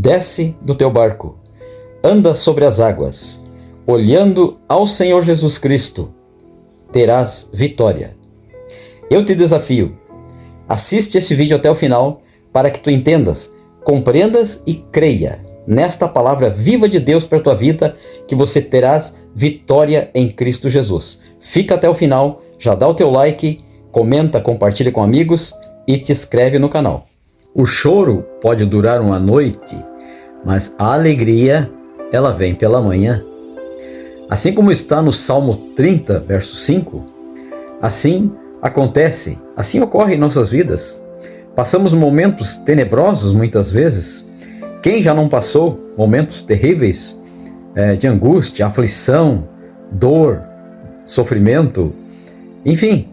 desce do teu barco, anda sobre as águas, olhando ao Senhor Jesus Cristo, terás vitória. Eu te desafio, assiste esse vídeo até o final para que tu entendas, compreendas e creia nesta palavra viva de Deus para a tua vida, que você terás vitória em Cristo Jesus. Fica até o final, já dá o teu like, comenta, compartilha com amigos e te inscreve no canal. O choro pode durar uma noite, mas a alegria, ela vem pela manhã. Assim como está no Salmo 30, verso 5, assim acontece, assim ocorre em nossas vidas. Passamos momentos tenebrosos muitas vezes. Quem já não passou momentos terríveis de angústia, aflição, dor, sofrimento, enfim,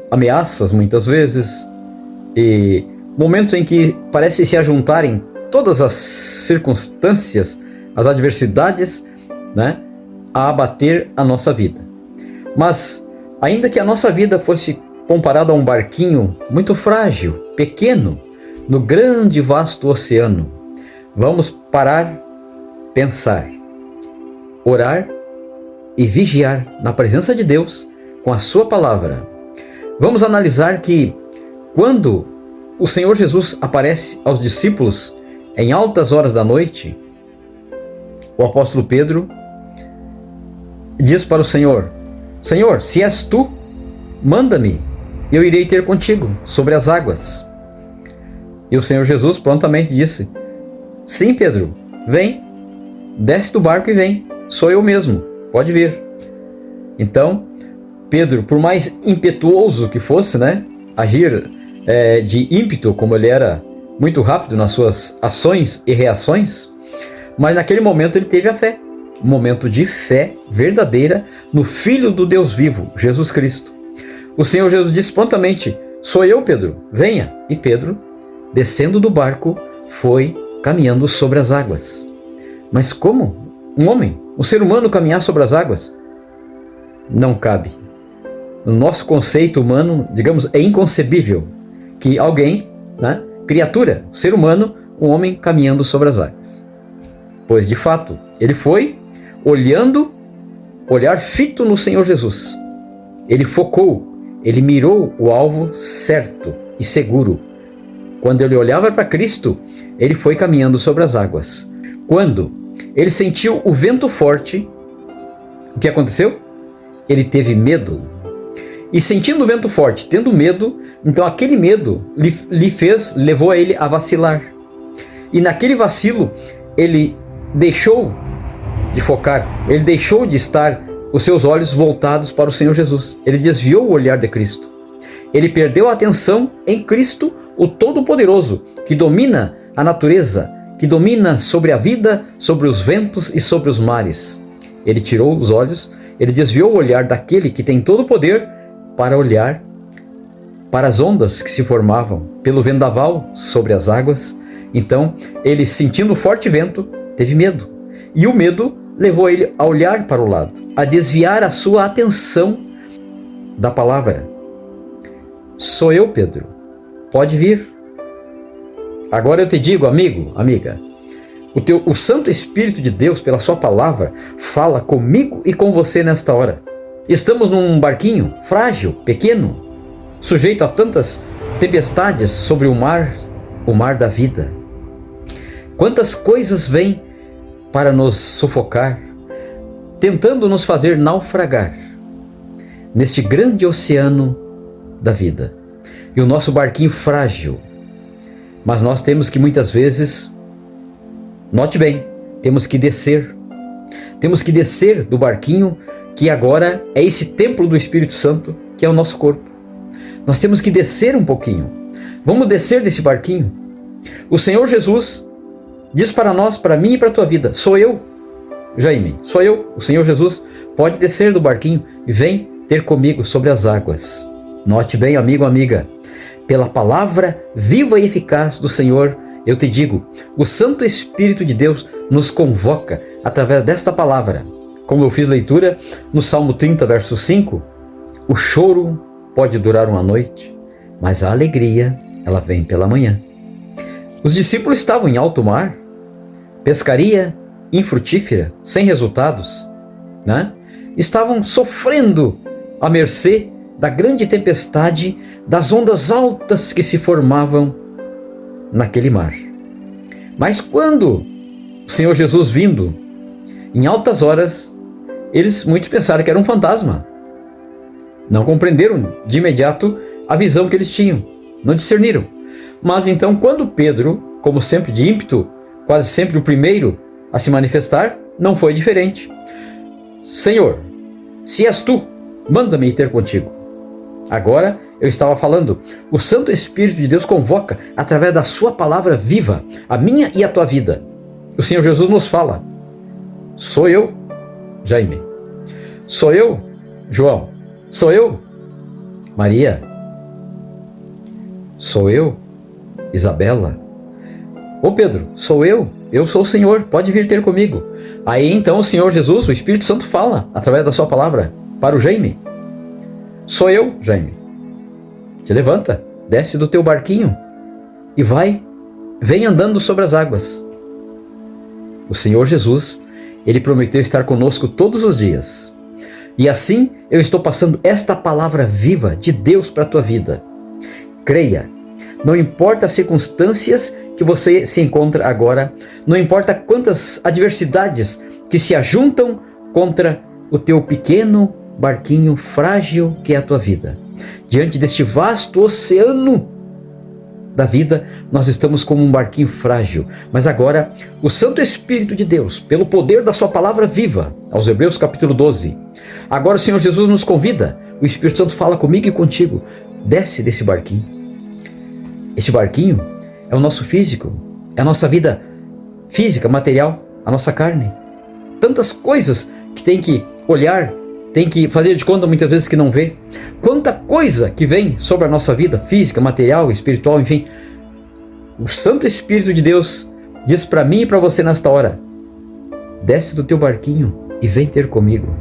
ameaças muitas vezes, e momentos em que parece se ajuntarem todas as circunstâncias, as adversidades, né, a abater a nossa vida. Mas, ainda que a nossa vida fosse comparada a um barquinho muito frágil, pequeno, no grande e vasto oceano, vamos parar, pensar, orar e vigiar na presença de Deus com a sua palavra. Vamos analisar que quando o Senhor Jesus aparece aos discípulos em altas horas da noite, o apóstolo Pedro diz para o Senhor: Senhor, se és tu, manda-me, eu irei ter contigo sobre as águas. E o Senhor Jesus prontamente disse: sim, Pedro, vem, desce do barco e vem, sou eu mesmo, pode vir. Então, Pedro, por mais impetuoso que fosse, agir de ímpeto, como ele era muito rápido nas suas ações e reações, mas naquele momento ele teve a fé, um momento de fé verdadeira no Filho do Deus vivo, Jesus Cristo. O Senhor Jesus disse prontamente: sou eu, Pedro, venha. E Pedro, descendo do barco, foi caminhando sobre as águas. Mas como um homem, um ser humano caminhar sobre as águas? Não cabe. No nosso conceito humano, digamos, é inconcebível que alguém, criatura, ser humano, um homem caminhando sobre as águas. Pois, de fato, ele foi olhar fito no Senhor Jesus. Ele focou, ele mirou o alvo certo e seguro. Quando ele olhava para Cristo, ele foi caminhando sobre as águas. Quando ele sentiu o vento forte, o que aconteceu? Ele teve medo. E sentindo o vento forte, tendo medo, então aquele medo levou a ele a vacilar. E naquele vacilo, ele deixou de focar, ele deixou de estar os seus olhos voltados para o Senhor Jesus. Ele desviou o olhar de Cristo. Ele perdeu a atenção em Cristo, o Todo-Poderoso, que domina a natureza, que domina sobre a vida, sobre os ventos e sobre os mares. Ele tirou os olhos, ele desviou o olhar daquele que tem todo o poder para olhar para as ondas que se formavam pelo vendaval sobre as águas. Então, ele, sentindo o forte vento, teve medo. E o medo levou ele a olhar para o lado, a desviar a sua atenção da palavra. Sou eu, Pedro, pode vir. Agora eu te digo, amigo, amiga, o Santo Espírito de Deus, pela sua palavra, fala comigo e com você nesta hora. Estamos num barquinho frágil, pequeno, sujeito a tantas tempestades sobre o mar da vida. Quantas coisas vêm para nos sufocar, tentando nos fazer naufragar neste grande oceano da vida. E o nosso barquinho frágil. Mas nós temos que muitas vezes, note bem, temos que descer. Temos que descer do barquinho, que agora é esse templo do Espírito Santo, que é o nosso corpo. Nós temos que descer um pouquinho. Vamos descer desse barquinho. O Senhor Jesus diz para nós, para mim e para a tua vida: sou eu, Jaime, sou eu. O Senhor Jesus pode descer do barquinho e vem ter comigo sobre as águas. Note bem, amigo, amiga, pela palavra viva e eficaz do Senhor, eu te digo, o Santo Espírito de Deus nos convoca através desta palavra. Como eu fiz leitura no Salmo 30, verso 5, o choro pode durar uma noite, mas a alegria, ela vem pela manhã. Os discípulos estavam em alto mar, pescaria infrutífera, sem resultados, né? Estavam sofrendo à mercê da grande tempestade, das ondas altas que se formavam naquele mar. Mas quando o Senhor Jesus vindo, em altas horas, muitos pensaram que era um fantasma. Não compreenderam de imediato a visão que eles tinham, não discerniram. Mas então, quando Pedro, como sempre de ímpeto, quase sempre o primeiro a se manifestar, não foi diferente. Senhor, se és tu, manda-me ir ter contigo. Agora eu estava falando, o Santo Espírito de Deus convoca através da sua palavra viva, a minha e a tua vida. O Senhor Jesus nos fala, sou eu, Jaime. Sou eu, João. Sou eu, Maria. Sou eu, Isabela. Ô Pedro, sou eu sou o Senhor, pode vir ter comigo. Aí então o Senhor Jesus, o Espírito Santo fala, através da sua palavra, para o Jaime. Sou eu, Jaime. Te levanta, desce do teu barquinho e vem andando sobre as águas. O Senhor Jesus, Ele prometeu estar conosco todos os dias. E assim eu estou passando esta palavra viva de Deus para a tua vida. Creia, não importa as circunstâncias que você se encontra agora, não importa quantas adversidades que se ajuntam contra o teu pequeno barquinho frágil que é a tua vida. Diante deste vasto oceano da vida, nós estamos como um barquinho frágil. Mas agora, o Santo Espírito de Deus, pelo poder da sua palavra viva, aos Hebreus capítulo 12, agora o Senhor Jesus nos convida, o Espírito Santo fala comigo e contigo, desce desse barquinho. Esse barquinho é o nosso físico, é a nossa vida física, material, a nossa carne. Tantas coisas que tem que olhar, tem que fazer de conta muitas vezes que não vê. Quanta coisa que vem sobre a nossa vida física, material, espiritual, enfim. O Santo Espírito de Deus diz para mim e para você nesta hora, desce do teu barquinho e vem ter comigo.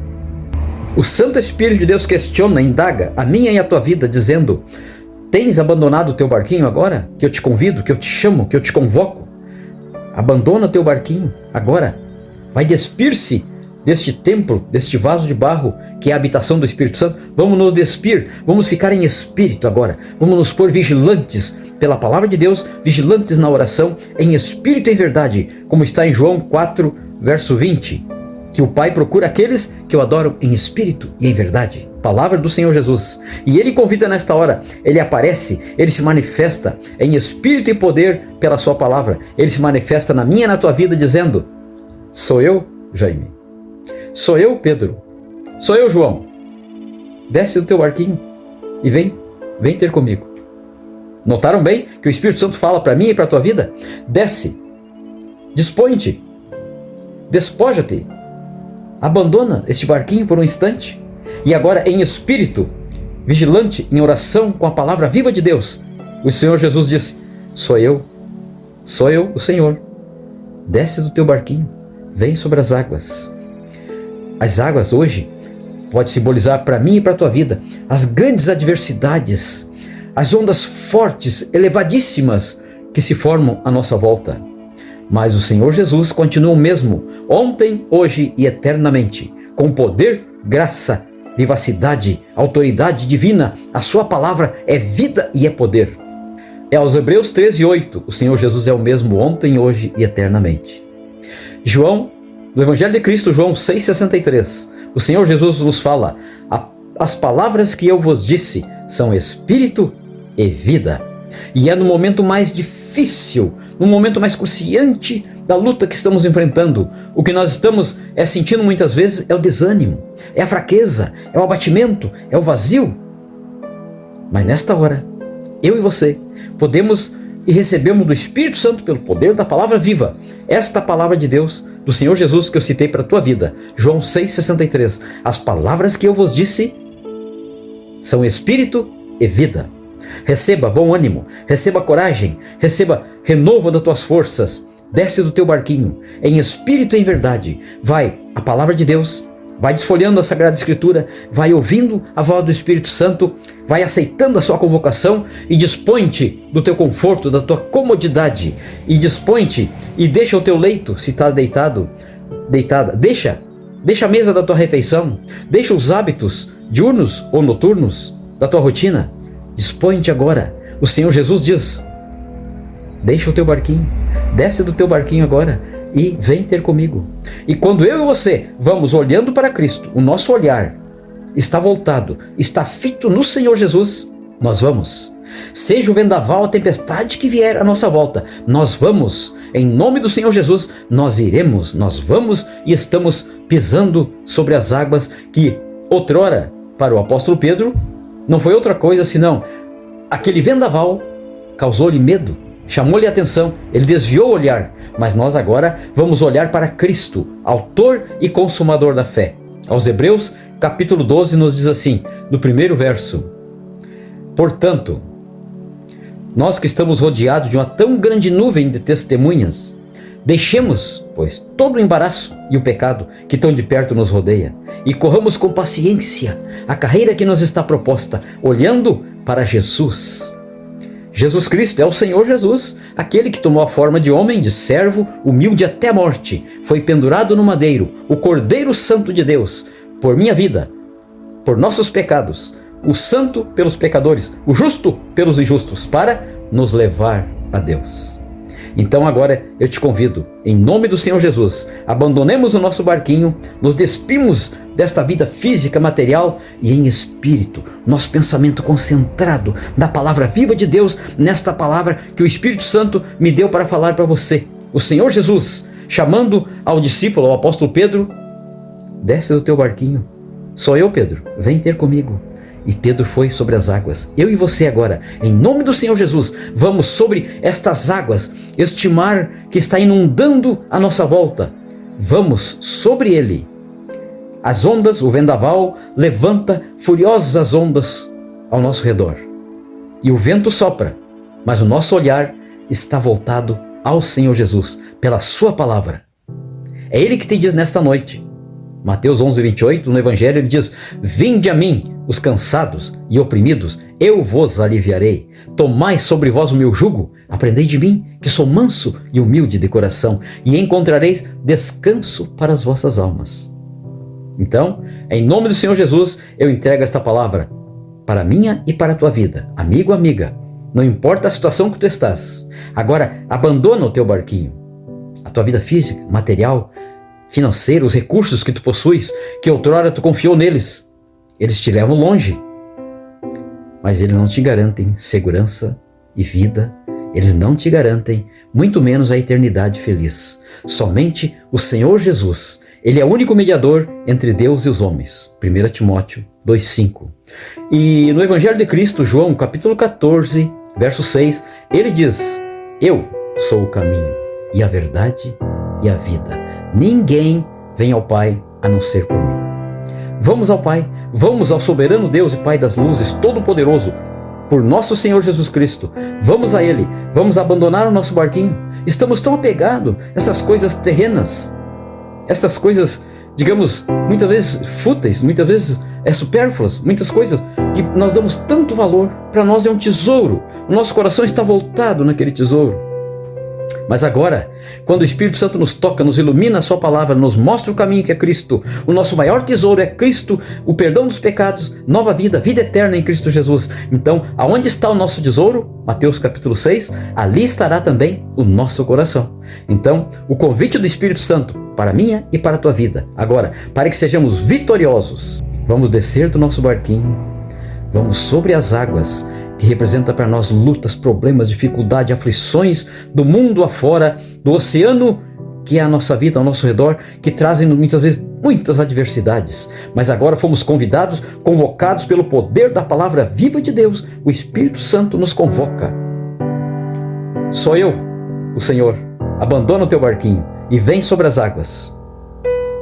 O Santo Espírito de Deus questiona, indaga a minha e a tua vida, dizendo, tens abandonado o teu barquinho agora? Que eu te convido, que eu te chamo, que eu te convoco. Abandona o teu barquinho agora. Vai despir-se deste templo, deste vaso de barro, que é a habitação do Espírito Santo. Vamos nos despir, vamos ficar em espírito agora. Vamos nos pôr vigilantes pela palavra de Deus, vigilantes na oração, em espírito e em verdade, como está em João 4, verso 20, que o Pai procura aqueles que o adoram em espírito e em verdade. Palavra do Senhor Jesus. E Ele convida nesta hora, Ele aparece, Ele se manifesta em espírito e poder pela sua palavra. Ele se manifesta na minha e na tua vida dizendo, sou eu, Jaime. Sou eu, Pedro. Sou eu, João. Desce do teu barquinho e vem ter comigo. Notaram bem que o Espírito Santo fala para mim e para a tua vida? Desce, dispõe-te, despoja-te, abandona este barquinho por um instante e agora em espírito, vigilante, em oração com a palavra viva de Deus, o Senhor Jesus disse, sou eu, o Senhor. Desce do teu barquinho, vem sobre as águas. As águas hoje pode simbolizar para mim e para a tua vida as grandes adversidades, as ondas fortes, elevadíssimas que se formam à nossa volta. Mas o Senhor Jesus continua o mesmo, ontem, hoje e eternamente, com poder, graça, vivacidade, autoridade divina. A sua palavra é vida e é poder. É aos Hebreus 13:8, o Senhor Jesus é o mesmo ontem, hoje e eternamente. No Evangelho de Cristo, João 6,63, o Senhor Jesus nos fala, as palavras que eu vos disse são espírito e vida. E é no momento mais difícil, no momento mais cruciante da luta que estamos enfrentando, o que nós estamos sentindo muitas vezes é o desânimo, é a fraqueza, é o abatimento, é o vazio. Mas nesta hora, eu e você podemos e recebemos do Espírito Santo pelo poder da palavra viva, esta palavra de Deus, do Senhor Jesus que eu citei para a tua vida, João 6,63, as palavras que eu vos disse são espírito e vida. Receba bom ânimo, receba coragem, receba renovo das tuas forças, desce do teu barquinho, em espírito e em verdade, vai, a palavra de Deus Vai desfolhando a Sagrada Escritura, vai ouvindo a voz do Espírito Santo, vai aceitando a sua convocação e dispõe-te do teu conforto, da tua comodidade, e dispõe-te e deixa o teu leito, se estás deitado, deitada, deixa a mesa da tua refeição, deixa os hábitos diurnos ou noturnos da tua rotina, dispõe-te agora. O Senhor Jesus diz: deixa o teu barquinho, desce do teu barquinho agora e vem ter comigo. E quando eu e você vamos olhando para Cristo, o nosso olhar está voltado, está fito no Senhor Jesus, nós vamos. Seja o vendaval, a tempestade que vier à nossa volta, nós vamos. Em nome do Senhor Jesus, nós iremos, nós vamos e estamos pisando sobre as águas que outrora, para o apóstolo Pedro, não foi outra coisa senão aquele vendaval causou-lhe medo, chamou-lhe a atenção, ele desviou o olhar, mas nós agora vamos olhar para Cristo, autor e consumador da fé. Aos Hebreus, capítulo 12, nos diz assim, no primeiro verso: portanto, nós que estamos rodeados de uma tão grande nuvem de testemunhas, deixemos, pois, todo o embaraço e o pecado que tão de perto nos rodeia, e corramos com paciência a carreira que nos está proposta, olhando para Jesus. Jesus Cristo é o Senhor Jesus, aquele que tomou a forma de homem, de servo, humilde até a morte, foi pendurado no madeiro, o Cordeiro Santo de Deus, por minha vida, por nossos pecados, o santo pelos pecadores, o justo pelos injustos, para nos levar a Deus. Então agora eu te convido, em nome do Senhor Jesus, abandonemos o nosso barquinho, nos despimos desta vida física, material e em espírito, nosso pensamento concentrado na palavra viva de Deus, nesta palavra que o Espírito Santo me deu para falar para você. O Senhor Jesus, chamando ao discípulo, ao apóstolo Pedro: desce do teu barquinho, sou eu, Pedro, vem ter comigo. E Pedro foi sobre as águas. Eu e você agora, em nome do Senhor Jesus, vamos sobre estas águas, este mar que está inundando a nossa volta. Vamos sobre ele. As ondas, o vendaval, levanta furiosas ondas ao nosso redor. E o vento sopra, mas o nosso olhar está voltado ao Senhor Jesus, pela sua palavra. É Ele que te diz nesta noite. Mateus 11, 28, no Evangelho, ele diz: vinde a mim, os cansados e oprimidos, eu vos aliviarei. Tomai sobre vós o meu jugo, aprendei de mim, que sou manso e humilde de coração, e encontrareis descanso para as vossas almas. Então, em nome do Senhor Jesus, eu entrego esta palavra para a minha e para a tua vida. Amigo, amiga, não importa a situação que tu estás, agora abandona o teu barquinho, a tua vida física, material, financeiro, os recursos que tu possuis, que outrora tu confiou neles. Eles te levam longe, mas eles não te garantem segurança e vida, eles não te garantem, muito menos a eternidade feliz. Somente o Senhor Jesus, Ele é o único mediador entre Deus e os homens. 1 Timóteo 2,5. E no Evangelho de Cristo, João, capítulo 14, verso 6, ele diz: eu sou o caminho e a verdade e a vida. Ninguém vem ao Pai a não ser por mim. Vamos ao Pai, vamos ao soberano Deus e Pai das luzes, todo-poderoso, por nosso Senhor Jesus Cristo. Vamos a Ele, vamos abandonar o nosso barquinho. Estamos tão apegados a essas coisas terrenas, essas coisas, digamos, muitas vezes fúteis, muitas vezes supérfluas, muitas coisas que nós damos tanto valor. Para nós é um tesouro, o nosso coração está voltado naquele tesouro. Mas agora, quando o Espírito Santo nos toca, nos ilumina a sua palavra, nos mostra o caminho que é Cristo, o nosso maior tesouro é Cristo, o perdão dos pecados, nova vida, vida eterna em Cristo Jesus. Então, aonde está o nosso tesouro? Mateus capítulo 6, ali estará também o nosso coração. Então, o convite do Espírito Santo para a minha e para a tua vida. Agora, para que sejamos vitoriosos, vamos descer do nosso barquinho, vamos sobre as águas, que representa para nós lutas, problemas, dificuldade, aflições do mundo afora, do oceano que é a nossa vida ao nosso redor, que trazem muitas vezes muitas adversidades. Mas agora fomos convidados, convocados pelo poder da palavra viva de Deus. O Espírito Santo nos convoca. Sou eu, o Senhor. Abandona o teu barquinho e vem sobre as águas.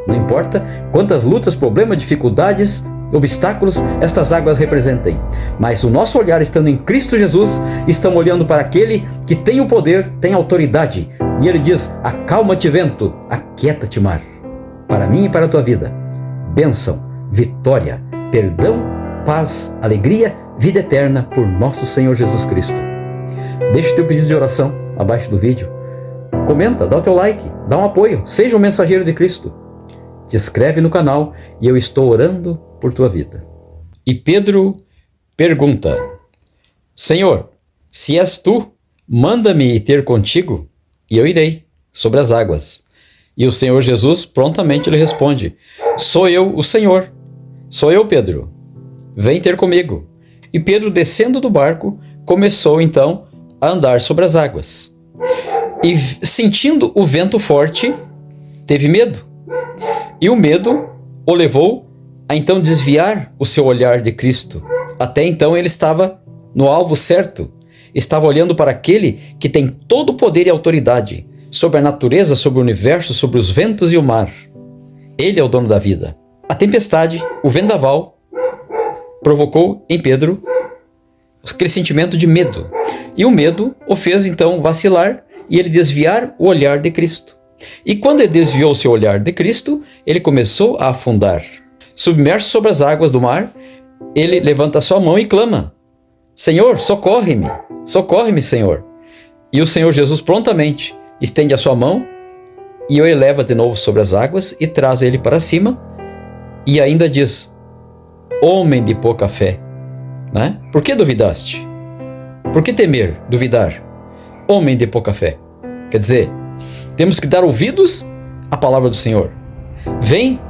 Não importa quantas lutas, problemas, dificuldades, obstáculos estas águas representem, mas o nosso olhar estando em Cristo Jesus, estamos olhando para aquele que tem o poder, tem a autoridade, e ele diz: acalma-te vento, aquieta-te mar. Para mim e para a tua vida, bênção, vitória, perdão, paz, alegria, vida eterna por nosso Senhor Jesus Cristo. Deixe teu pedido de oração abaixo do vídeo. Comenta, dá o teu like, dá um apoio, seja um mensageiro de Cristo. Te inscreve no canal e eu estou orando por tua vida. E Pedro pergunta: Senhor, se és tu, manda-me ir ter contigo, e eu irei sobre as águas. E o Senhor Jesus prontamente lhe responde: Sou eu, o Senhor. Sou eu, Pedro. Vem ter comigo. E Pedro, descendo do barco, começou então a andar sobre as águas. E sentindo o vento forte, teve medo. E o medo o levou a então desviar o seu olhar de Cristo. Até então ele estava no alvo certo. Estava olhando para aquele que tem todo o poder e autoridade sobre a natureza, sobre o universo, sobre os ventos e o mar. Ele é o dono da vida. A tempestade, o vendaval, provocou em Pedro aquele sentimento de medo. E o medo o fez então vacilar e ele desviar o olhar de Cristo. E quando ele desviou seu olhar de Cristo, ele começou a afundar. Submerso sobre as águas do mar, ele levanta sua mão e clama: Senhor, socorre-me! Socorre-me, Senhor! E o Senhor Jesus prontamente estende a sua mão e o eleva de novo sobre as águas e traz ele para cima e ainda diz: homem de pouca fé, né? Por que duvidaste? Por que temer, duvidar? Homem de pouca fé. Quer dizer, temos que dar ouvidos à palavra do Senhor. Vem,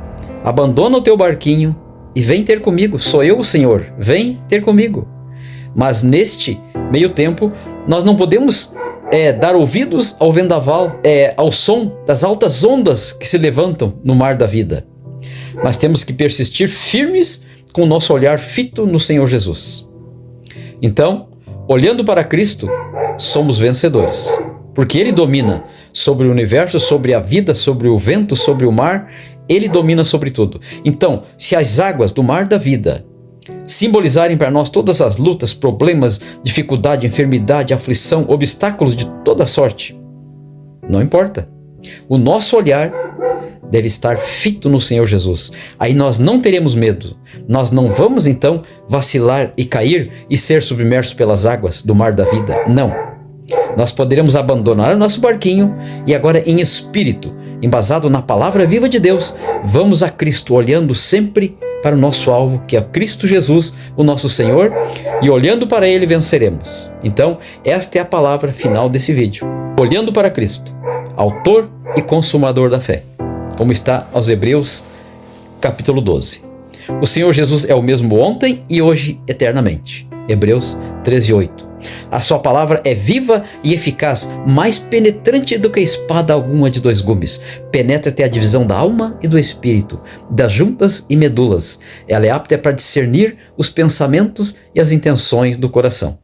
abandona o teu barquinho e vem ter comigo. Sou eu, o Senhor. Vem ter comigo. Mas neste meio tempo, nós não podemos dar ouvidos ao vendaval, ao som das altas ondas que se levantam no mar da vida. Mas temos que persistir firmes com o nosso olhar fito no Senhor Jesus. Então, olhando para Cristo, somos vencedores. Porque Ele domina sobre o universo, sobre a vida, sobre o vento, sobre o mar. Ele domina sobre tudo. Então, se as águas do mar da vida simbolizarem para nós todas as lutas, problemas, dificuldade, enfermidade, aflição, obstáculos de toda sorte, não importa. O nosso olhar deve estar fito no Senhor Jesus. Aí nós não teremos medo. Nós não vamos então vacilar e cair e ser submersos pelas águas do mar da vida. Não. Nós poderemos abandonar o nosso barquinho e agora em espírito, embasado na palavra viva de Deus, vamos a Cristo, olhando sempre para o nosso alvo, que é Cristo Jesus, o nosso Senhor, e olhando para Ele venceremos. Então, esta é a palavra final desse vídeo. Olhando para Cristo, autor e consumador da fé, como está aos Hebreus, capítulo 12. O Senhor Jesus é o mesmo ontem e hoje eternamente. Hebreus 13:8. A sua palavra é viva e eficaz, mais penetrante do que espada alguma de dois gumes. Penetra até a divisão da alma e do espírito, das juntas e medulas. Ela é apta para discernir os pensamentos e as intenções do coração.